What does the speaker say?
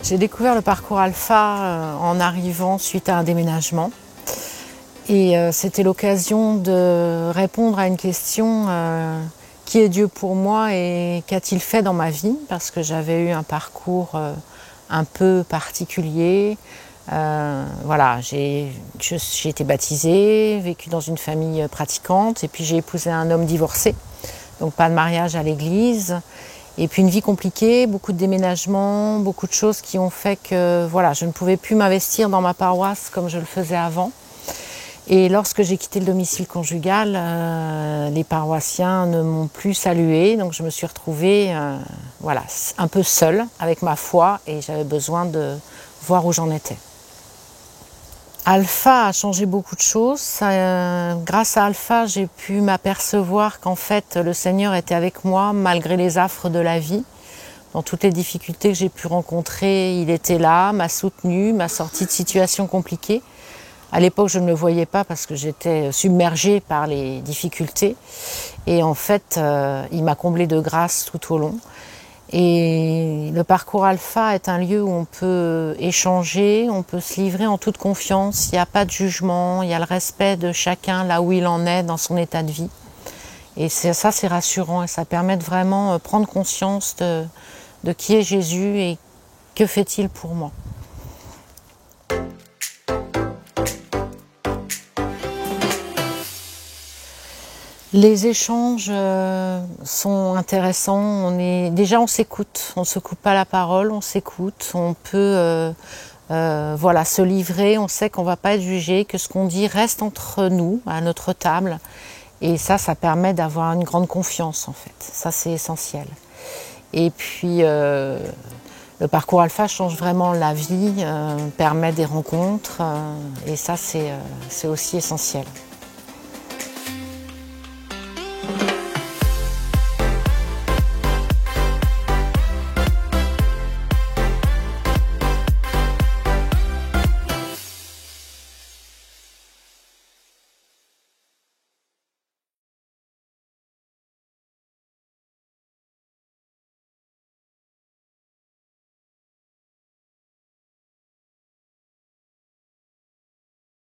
J'ai découvert le parcours Alpha en arrivant suite à un déménagement. Et c'était l'occasion de répondre à une question qui est Dieu pour moi et qu'a-t-il fait dans ma vie? Parce que j'avais eu un parcours un peu particulier. Voilà, j'ai été baptisée, vécu dans une famille pratiquante et puis j'ai épousé un homme divorcé, donc pas de mariage à l'église. Et puis une vie compliquée, beaucoup de déménagements, beaucoup de choses qui ont fait que voilà, je ne pouvais plus m'investir dans ma paroisse comme je le faisais avant. Et lorsque j'ai quitté le domicile conjugal, les paroissiens ne m'ont plus saluée, donc je me suis retrouvée voilà, un peu seule avec ma foi et j'avais besoin de voir où j'en étais. Alpha a changé beaucoup de choses. Grâce à Alpha, j'ai pu m'apercevoir qu'en fait, le Seigneur était avec moi malgré les affres de la vie. Dans toutes les difficultés que j'ai pu rencontrer, il était là, m'a soutenue, m'a sortie de situations compliquées. À l'époque, je ne le voyais pas parce que j'étais submergée par les difficultés. Et en fait, il m'a comblée de grâce tout au long. Et le parcours Alpha est un lieu où on peut échanger, on peut se livrer en toute confiance. Il n'y a pas de jugement, il y a le respect de chacun là où il en est dans son état de vie. Et ça, c'est rassurant et ça permet de vraiment prendre conscience de qui est Jésus et que fait-il pour moi. Les échanges sont intéressants. Déjà, on s'écoute. On ne se coupe pas la parole, on s'écoute. On peut voilà, se livrer. On sait qu'on ne va pas être jugé, que ce qu'on dit reste entre nous, à notre table. Et ça permet d'avoir une grande confiance, en fait. Ça, c'est essentiel. Et puis, le parcours Alpha change vraiment la vie, permet des rencontres. Et ça, c'est aussi essentiel.